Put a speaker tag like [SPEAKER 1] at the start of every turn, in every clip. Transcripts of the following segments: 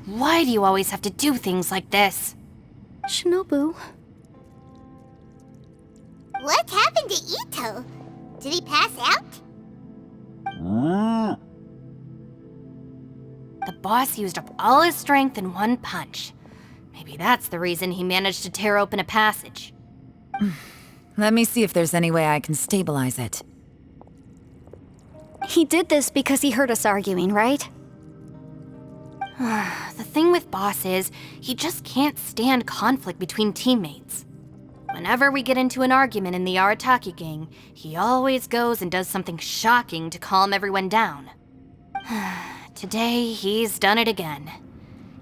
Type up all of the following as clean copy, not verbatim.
[SPEAKER 1] Why do you always have to do things like this?
[SPEAKER 2] Shinobu.
[SPEAKER 3] What happened to Ito? Did he pass out?
[SPEAKER 1] The boss used up all his strength in one punch. Maybe that's the reason he managed to tear open a passage.
[SPEAKER 4] Let me see if there's any way I can stabilize it.
[SPEAKER 2] He did this because he heard us arguing, right?
[SPEAKER 1] The thing with Boss is, he just can't stand conflict between teammates. Whenever we get into an argument in the Arataki gang, he always goes and does something shocking to calm everyone down. Today, he's done it again.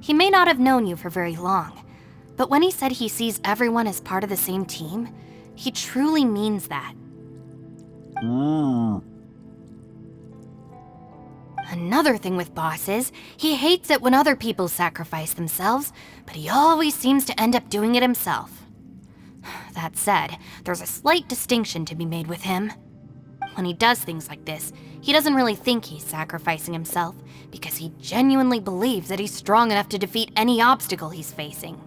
[SPEAKER 1] He may not have known you for very long, but when he said he sees everyone as part of the same team, he truly means that. Another thing with Boss is, he hates it when other people sacrifice themselves, but he always seems to end up doing it himself. That said, there's a slight distinction to be made with him. When he does things like this, he doesn't really think he's sacrificing himself, because he genuinely believes that he's strong enough to defeat any obstacle he's facing.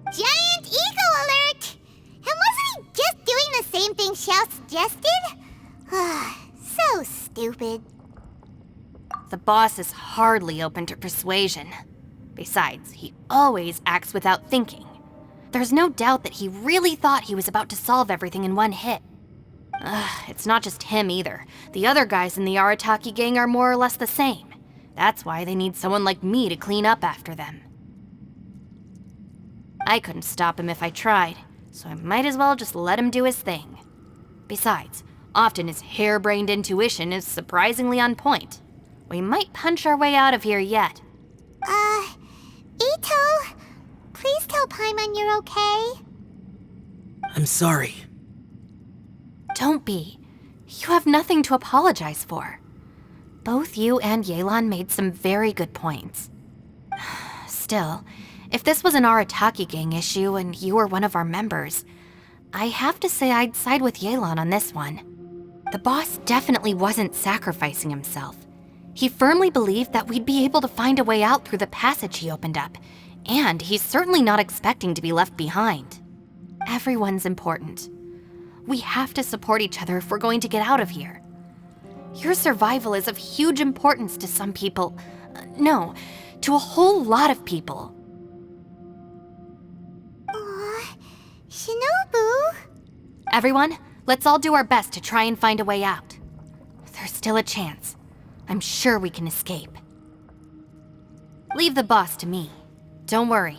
[SPEAKER 3] Giant ego alert! And wasn't he just doing the same thing Xiao suggested? So stupid.
[SPEAKER 1] The boss is hardly open to persuasion. Besides, he always acts without thinking. There's no doubt that he really thought he was about to solve everything in one hit. It's not just him either. The other guys in the Arataki gang are more or less the same. That's why they need someone like me to clean up after them. I couldn't stop him if I tried, so I might as well just let him do his thing. Besides, often his harebrained intuition is surprisingly on point. We might punch our way out of here yet.
[SPEAKER 3] Ito, please tell Paimon you're okay.
[SPEAKER 5] I'm sorry.
[SPEAKER 1] Don't be. You have nothing to apologize for. Both you and Yelan made some very good points. Still, if this was an Arataki gang issue and you were one of our members, I have to say I'd side with Yelan on this one. The boss definitely wasn't sacrificing himself. He firmly believed that we'd be able to find a way out through the passage he opened up, and he's certainly not expecting to be left behind. Everyone's important. We have to support each other if we're going to get out of here. Your survival is of huge importance to some people. No, to a whole lot of people.
[SPEAKER 3] Aw, Shinobu.
[SPEAKER 1] Everyone, let's all do our best to try and find a way out. There's still a chance. I'm sure we can escape. Leave the boss to me. Don't worry.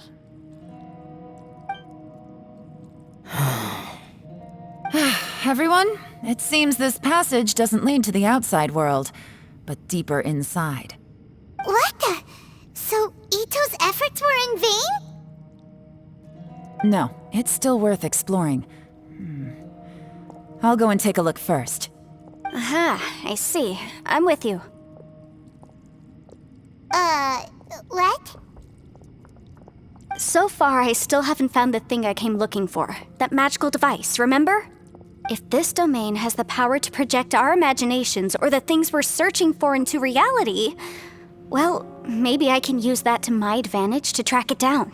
[SPEAKER 4] Everyone, it seems this passage doesn't lead to the outside world, but deeper inside.
[SPEAKER 3] What the? So Ito's efforts were in vain?
[SPEAKER 4] No, it's still worth exploring. I'll go and take a look first.
[SPEAKER 2] Aha, I see. I'm with you.
[SPEAKER 3] What?
[SPEAKER 2] So far, I still haven't found the thing I came looking for. That magical device, remember? If this domain has the power to project our imaginations or the things we're searching for into reality, well, maybe I can use that to my advantage to track it down.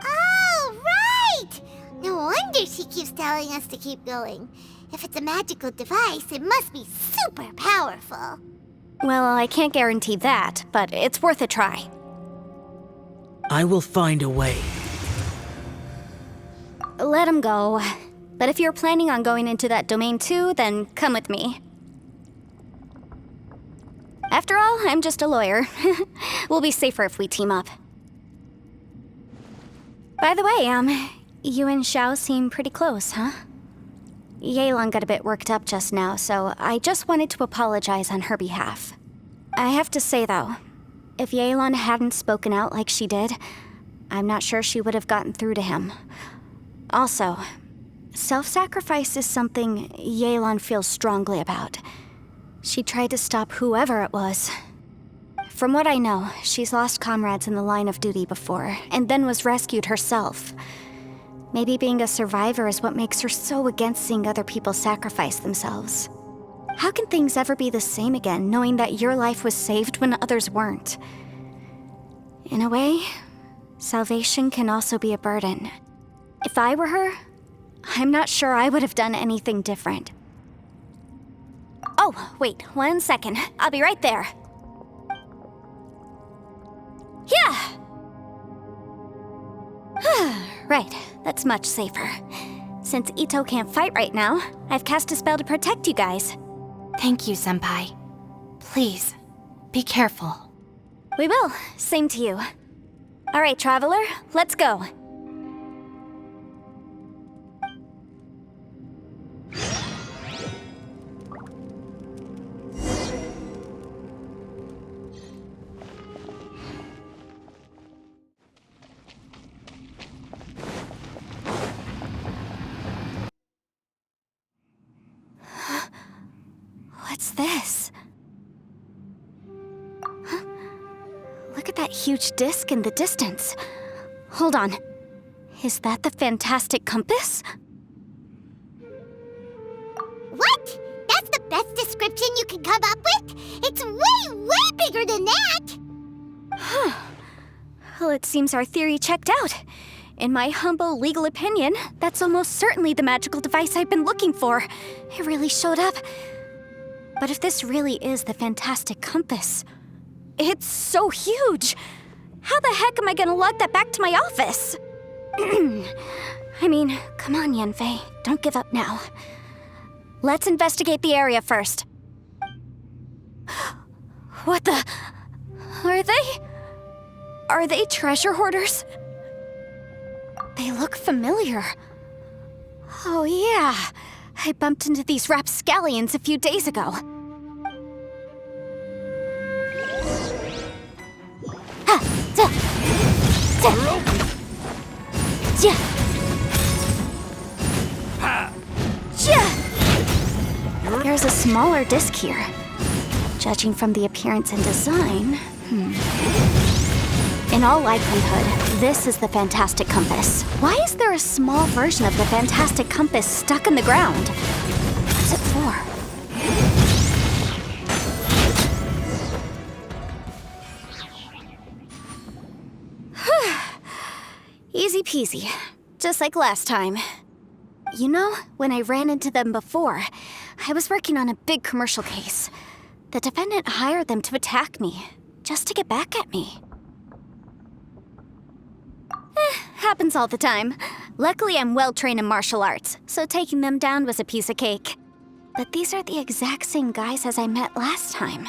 [SPEAKER 3] Oh, right! No wonder she keeps telling us to keep going. If it's a magical device, it must be super powerful.
[SPEAKER 2] Well, I can't guarantee that, but it's worth a try.
[SPEAKER 5] I will find a way.
[SPEAKER 2] Let him go. But if you're planning on going into that domain too, then come with me. After all, I'm just a lawyer. We'll be safer if we team up. By the way, you and Xiao seem pretty close, huh? Yelan got a bit worked up just now, so I just wanted to apologize on her behalf. I have to say, though, if Yelan hadn't spoken out like she did, I'm not sure she would have gotten through to him. Also, self-sacrifice is something Yelan feels strongly about. She tried to stop whoever it was. From what I know, she's lost comrades in the line of duty before, and then was rescued herself. Maybe being a survivor is what makes her so against seeing other people sacrifice themselves. How can things ever be the same again, knowing that your life was saved when others weren't? In a way, salvation can also be a burden. If I were her, I'm not sure I would have done anything different. Oh, wait, 1 second. I'll be right there. Yeah! Right, that's much safer. Since Ito can't fight right now, I've cast a spell to protect you guys.
[SPEAKER 1] Thank you, Senpai. Please, be careful.
[SPEAKER 2] We will. Same to you. All right, Traveler, let's go. What's this? Huh? Look at that huge disc in the distance. Hold on. Is that the fantastic compass?
[SPEAKER 3] What? That's the best description you can come up with? It's way, way bigger than that!
[SPEAKER 2] Well, it seems our theory checked out. In my humble legal opinion, that's almost certainly the magical device I've been looking for. It really showed up. But if this really is the fantastic compass, it's so huge! How the heck am I gonna lug that back to my office? I mean, come on, Yanfei. Don't give up now. Let's investigate the area first. What the... Are they treasure hoarders? They look familiar. Oh yeah, I bumped into these rapscallions a few days ago. There's a smaller disc here. Judging from the appearance and design, In all likelihood, this is the fantastic compass. Why is there a small version of the fantastic compass stuck in the ground? What's it for? Easy peasy. Just like last time. You know, when I ran into them before, I was working on a big commercial case. The defendant hired them to attack me, just to get back at me. Happens all the time. Luckily, I'm well-trained in martial arts, so taking them down was a piece of cake. But these are the exact same guys as I met last time.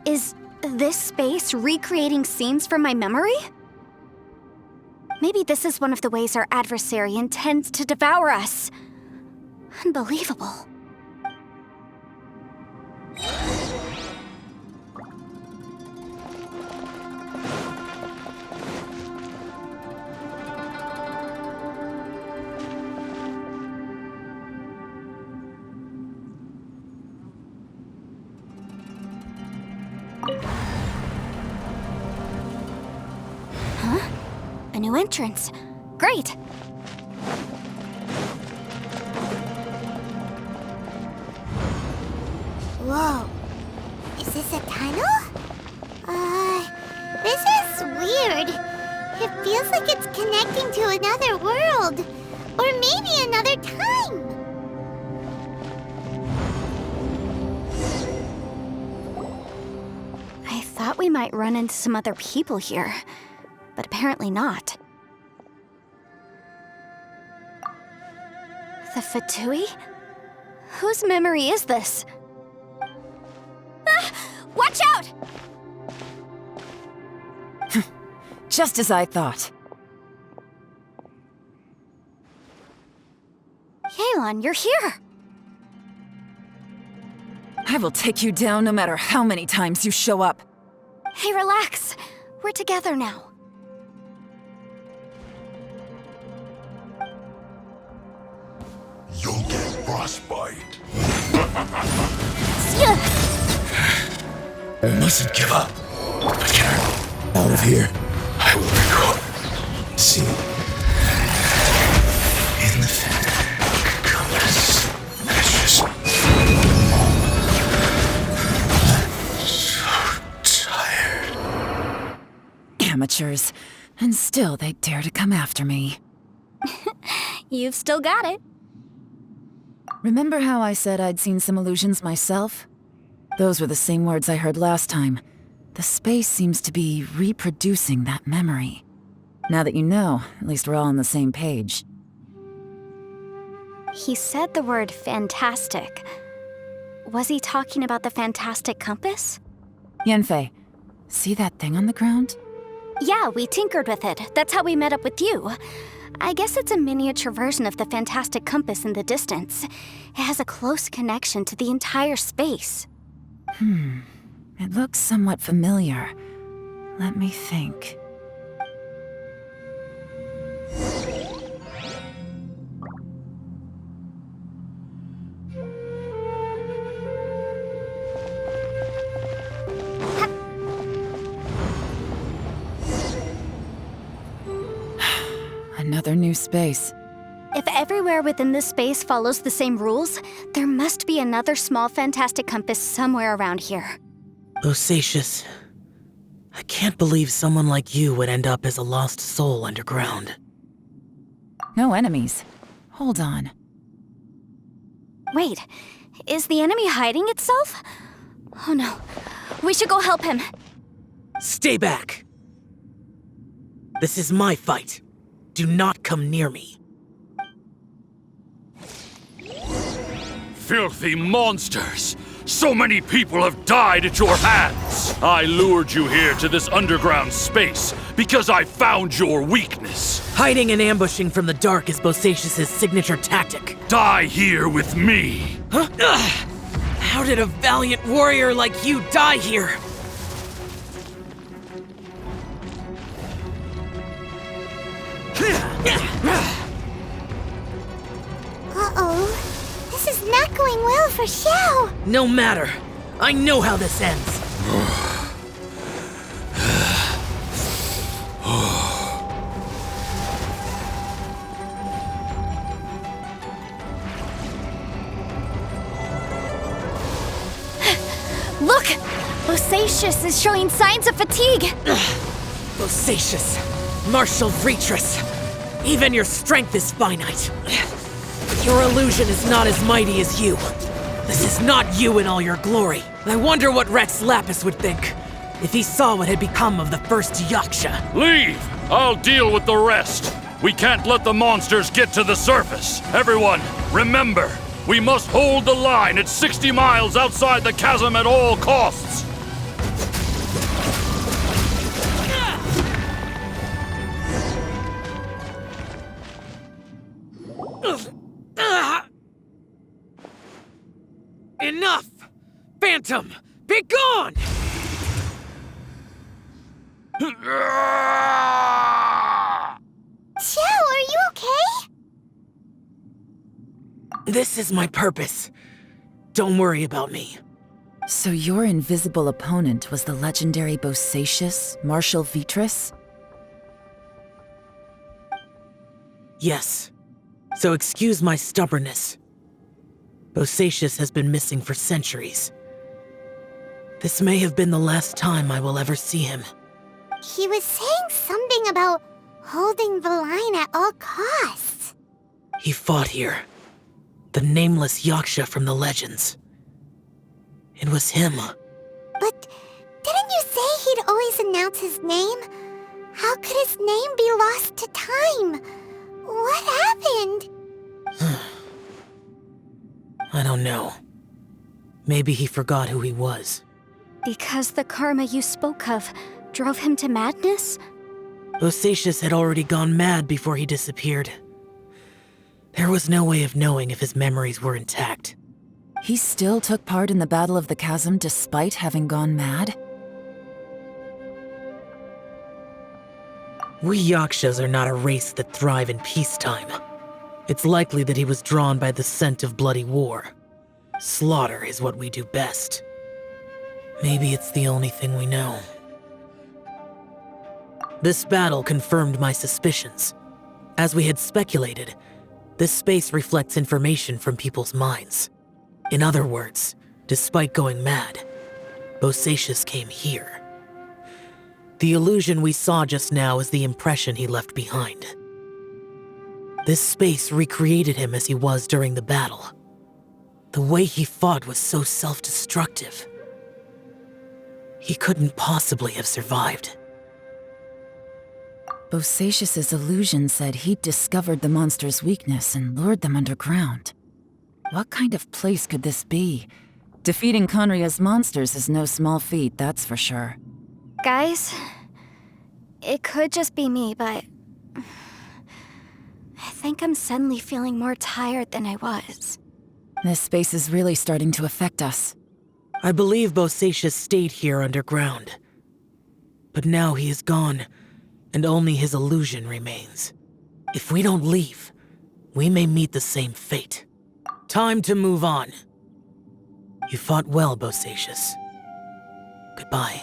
[SPEAKER 2] Is this space recreating scenes from my memory? Maybe this is one of the ways our adversary intends to devour us. Unbelievable. Huh? A new entrance. Great!
[SPEAKER 3] Whoa. Is this a tunnel? This is weird. It feels like it's connecting to another world. Or maybe another time.
[SPEAKER 2] I thought we might run into some other people here, but apparently not. The Fatui? Whose memory is this? Ah! Watch out!
[SPEAKER 4] Just as I thought.
[SPEAKER 2] Yelan, you're here!
[SPEAKER 4] I will take you down no matter how many times you show up.
[SPEAKER 2] Hey, relax. We're together now.
[SPEAKER 6] You'll get frostbite.
[SPEAKER 7] I mustn't give up. I can't. Out of here. I will record. See. In the compass. It's just... I'm so tired.
[SPEAKER 4] amateurs, and still they dare to come after me.
[SPEAKER 2] You've still got it.
[SPEAKER 4] Remember how I said I'd seen some illusions myself? Those were the same words I heard last time. The space seems to be reproducing that memory. Now that you know, at least we're all on the same page.
[SPEAKER 2] He said the word fantastic. Was he talking about the fantastic compass?
[SPEAKER 4] Yanfei, see that thing on the ground?
[SPEAKER 2] Yeah, we tinkered with it. That's how we met up with you. I guess it's a miniature version of the fantastic compass in the distance. It has a close connection to the entire space.
[SPEAKER 4] It looks somewhat familiar. Let me think. Another new space.
[SPEAKER 2] If everywhere within this space follows the same rules, there must be another small fantastic compass somewhere around here.
[SPEAKER 5] Bosacius, I can't believe someone like you would end up as a lost soul underground.
[SPEAKER 4] No enemies. Hold on.
[SPEAKER 2] Wait, is the enemy hiding itself? Oh no, we should go help him.
[SPEAKER 5] Stay back! This is my fight. Do not come near me.
[SPEAKER 6] Filthy monsters! So many people have died at your hands! I lured you here to this underground space because I found your weakness.
[SPEAKER 5] Hiding and ambushing from the dark is Bosacius' signature tactic.
[SPEAKER 6] Die here with me!
[SPEAKER 5] Huh? Ugh. How did a valiant warrior like you die here?
[SPEAKER 3] Uh-oh. This is not going well for Xiao.
[SPEAKER 5] No matter. I know how this ends.
[SPEAKER 2] Look! Bosacius is showing signs of fatigue.
[SPEAKER 5] Bosacius, martial Vitris. Even your strength is finite. Your illusion is not as mighty as you. This is not you in all your glory. I wonder what Rex Lapis would think if he saw what had become of the first Yaksha.
[SPEAKER 6] Leave! I'll deal with the rest. We can't let the monsters get to the surface. Everyone, remember, we must hold the line at 60 miles outside the chasm at all costs.
[SPEAKER 5] Enough! Phantom, be gone!
[SPEAKER 3] Xiao, are you okay?
[SPEAKER 5] This is my purpose. Don't worry about me.
[SPEAKER 4] So your invisible opponent was the legendary Bosacius, Martial Vitris?
[SPEAKER 5] Yes. So excuse my stubbornness. Bosacius has been missing for centuries. This may have been the last time I will ever see him.
[SPEAKER 3] He was saying something about holding the line at all costs.
[SPEAKER 5] He fought here. The nameless Yaksha from the legends. It was him.
[SPEAKER 3] But didn't you say he'd always announce his name? How could his name be lost to time? What happened?
[SPEAKER 5] I don't know. Maybe he forgot who he was.
[SPEAKER 2] Because the karma you spoke of drove him to madness?
[SPEAKER 5] Bosacius had already gone mad before he disappeared. There was no way of knowing if his memories were intact.
[SPEAKER 4] He still took part in the Battle of the Chasm despite having gone mad?
[SPEAKER 5] We Yakshas are not a race that thrive in peacetime. It's likely that he was drawn by the scent of bloody war. Slaughter is what we do best. Maybe it's the only thing we know. This battle confirmed my suspicions. As we had speculated, this space reflects information from people's minds. In other words, despite going mad, Bosacius came here. The illusion we saw just now is the impression he left behind. This space recreated him as he was during the battle. The way he fought was so self-destructive. He couldn't possibly have survived.
[SPEAKER 4] Bosacius's illusion said he'd discovered the monster's weakness and lured them underground. What kind of place could this be? Defeating Conria's monsters is no small feat, that's for sure.
[SPEAKER 2] Guys, it could just be me, but I think I'm suddenly feeling more tired than I was.
[SPEAKER 4] This space is really starting to affect us.
[SPEAKER 5] I believe Bosacius stayed here underground. But now he is gone, and only his illusion remains. If we don't leave, we may meet the same fate. Time to move on. You fought well, Bosacius. Goodbye.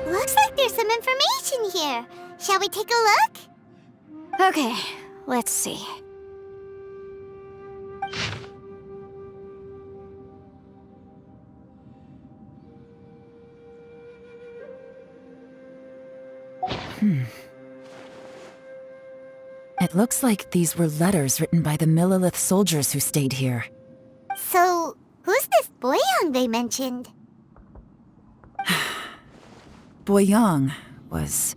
[SPEAKER 3] Looks like there's some information here. Shall we take a look?
[SPEAKER 2] Okay, let's see.
[SPEAKER 4] It looks like these were letters written by the Millelith soldiers who stayed here.
[SPEAKER 3] So, who's this Boyang they mentioned?
[SPEAKER 4] Boyang was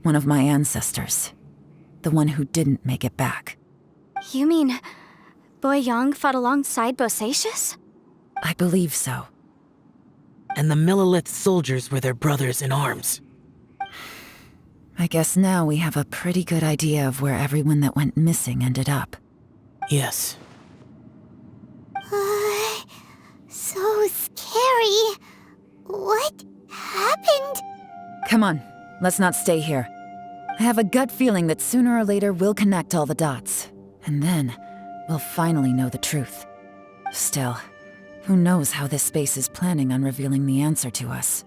[SPEAKER 4] one of my ancestors. The one who didn't make it back.
[SPEAKER 2] You mean Boyang fought alongside Bosacius?
[SPEAKER 4] I believe so.
[SPEAKER 5] And the Millelith soldiers were their brothers in arms.
[SPEAKER 4] I guess now we have a pretty good idea of where everyone that went missing ended up.
[SPEAKER 5] Yes.
[SPEAKER 3] So scary. What happened?
[SPEAKER 4] Come on, let's not stay here. I have a gut feeling that sooner or later we'll connect all the dots. And then, we'll finally know the truth. Still, who knows how this space is planning on revealing the answer to us.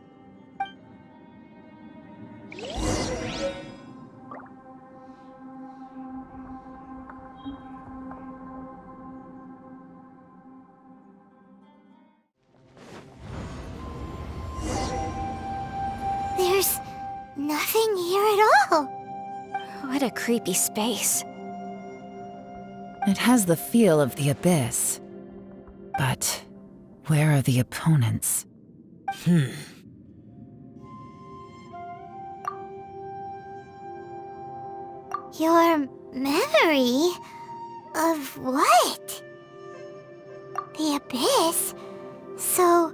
[SPEAKER 3] There's nothing here at all.
[SPEAKER 2] What a creepy space.
[SPEAKER 4] It has the feel of the abyss. But where are the opponents?
[SPEAKER 3] Your memory of what? The abyss? So,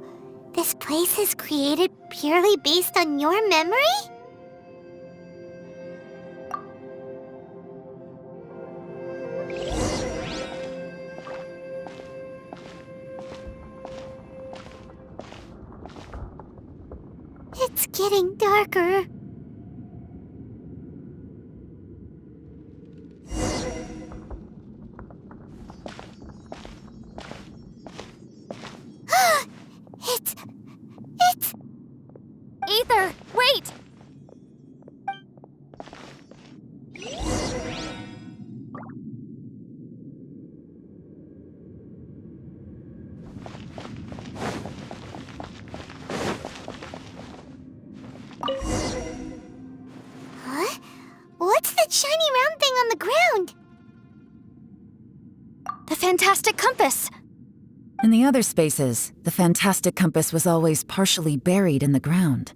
[SPEAKER 3] this place is created purely based on your memory? It's getting darker. It's...
[SPEAKER 2] Ether, wait! fantastic compass!
[SPEAKER 4] In the other spaces, the fantastic compass was always partially buried in the ground.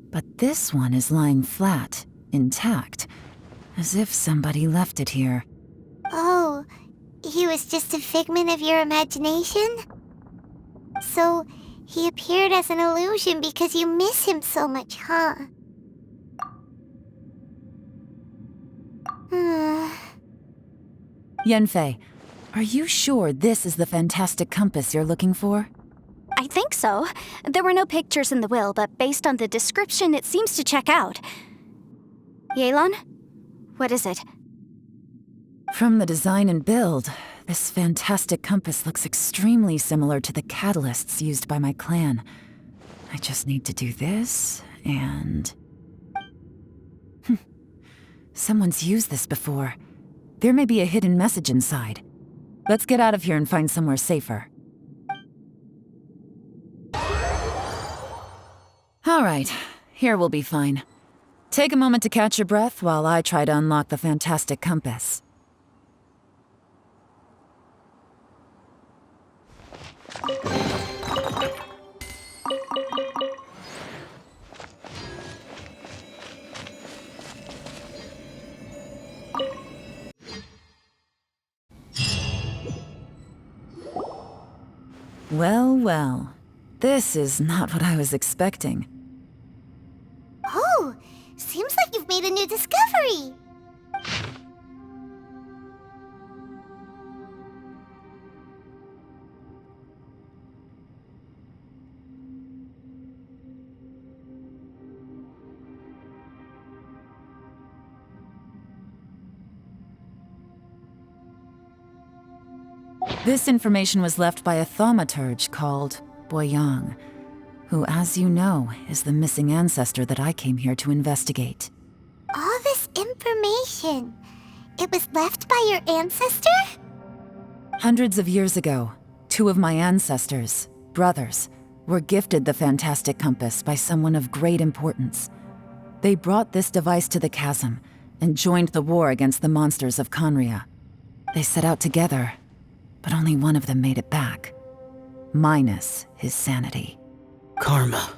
[SPEAKER 4] But this one is lying flat, intact, as if somebody left it here.
[SPEAKER 3] Oh, he was just a figment of your imagination? So, he appeared as an illusion because you miss him so much, huh?
[SPEAKER 4] Yanfei, are you sure this is the fantastic compass you're looking for?
[SPEAKER 2] I think so. There were no pictures in the will, but based on the description, it seems to check out. Yelan? What is it?
[SPEAKER 4] From the design and build, this fantastic compass looks extremely similar to the catalysts used by my clan. I just need to do this, and... Someone's used this before. There may be a hidden message inside. Let's get out of here and find somewhere safer. All right, here we'll be fine. Take a moment to catch your breath while I try to unlock the fantastic compass. Well, well. This is not what I was expecting.
[SPEAKER 3] Oh, seems like you've made a new discovery.
[SPEAKER 4] This information was left by a thaumaturge called Boyang, who, as you know, is the missing ancestor that I came here to investigate.
[SPEAKER 3] All this information, it was left by your ancestor?
[SPEAKER 4] Hundreds of years ago, two of my ancestors, brothers, were gifted the fantastic compass by someone of great importance. They brought this device to the chasm and joined the war against the monsters of Conria. They set out together, but only one of them made it back. Minus his sanity.
[SPEAKER 5] Karma.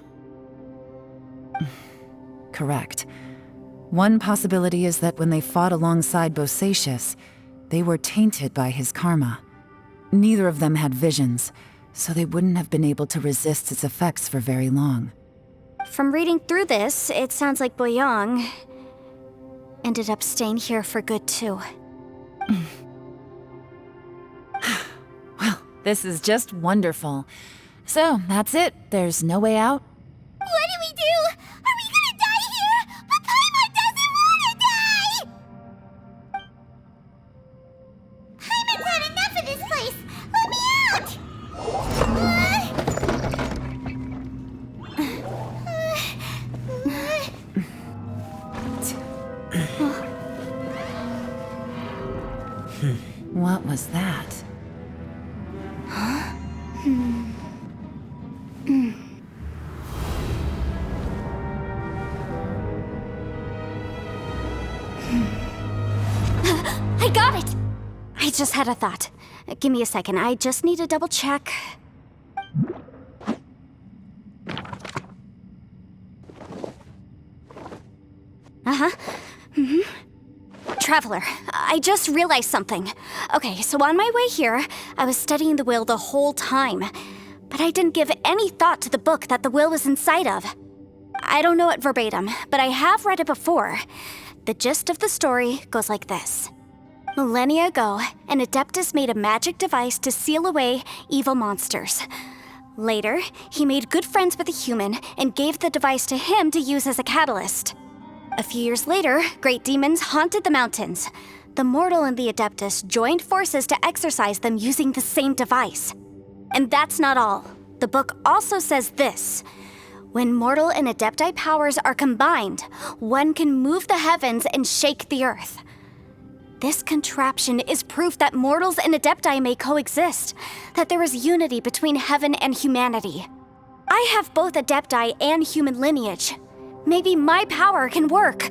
[SPEAKER 4] Correct. One possibility is that when they fought alongside Bosacius, they were tainted by his karma. Neither of them had visions, so they wouldn't have been able to resist its effects for very long.
[SPEAKER 2] From reading through this, it sounds like Boyang ended up staying here for good too.
[SPEAKER 4] Well, this is just wonderful. So, that's it. There's no way out?
[SPEAKER 3] What do we do? Are we gonna die here? But Paimon doesn't wanna die! Paimon's had enough of this place! Let me out!
[SPEAKER 4] What was that?
[SPEAKER 2] I got it! I just had a thought. Give me a second, I just need to double check. Traveler, I just realized something. Okay, so on my way here, I was studying the will the whole time, but I didn't give any thought to the book that the will was inside of. I don't know it verbatim, but I have read it before. The gist of the story goes like this. Millennia ago, an Adeptus made a magic device to seal away evil monsters. Later, he made good friends with a human and gave the device to him to use as a catalyst. A few years later, great demons haunted the mountains. The mortal and the Adeptus joined forces to exorcise them using the same device. And that's not all. The book also says this. When mortal and Adepti powers are combined, one can move the heavens and shake the earth. This contraption is proof that mortals and Adepti may coexist, that there is unity between heaven and humanity. I have both Adepti and human lineage. Maybe my power can work.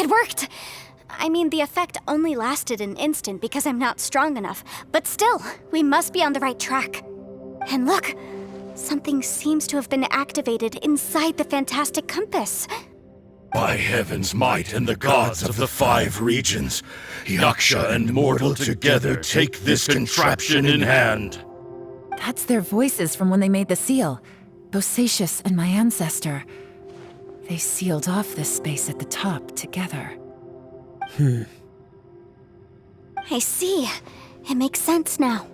[SPEAKER 2] It worked! I mean, the effect only lasted an instant because I'm not strong enough, but still, we must be on the right track. And look, something seems to have been activated inside the fantastic compass.
[SPEAKER 6] By heaven's might and the gods of the 5 regions, Yaksha and mortal together take this contraption in hand.
[SPEAKER 4] That's their voices from when they made the seal. Bosacius and my ancestor. They sealed off this space at the top together.
[SPEAKER 2] I see. It makes sense now.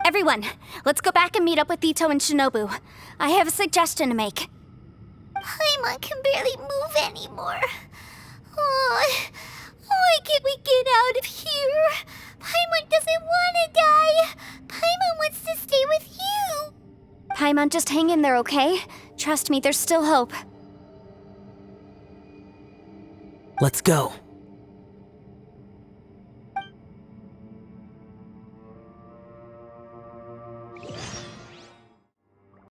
[SPEAKER 2] Everyone, let's go back and meet up with Ito and Shinobu. I have a suggestion to make.
[SPEAKER 3] Paimon can barely move anymore. Oh, why can't we get out of here? Paimon doesn't want to die. Paimon wants to stay with you.
[SPEAKER 2] Paimon, just hang in there, okay? Trust me, there's still hope.
[SPEAKER 5] Let's go.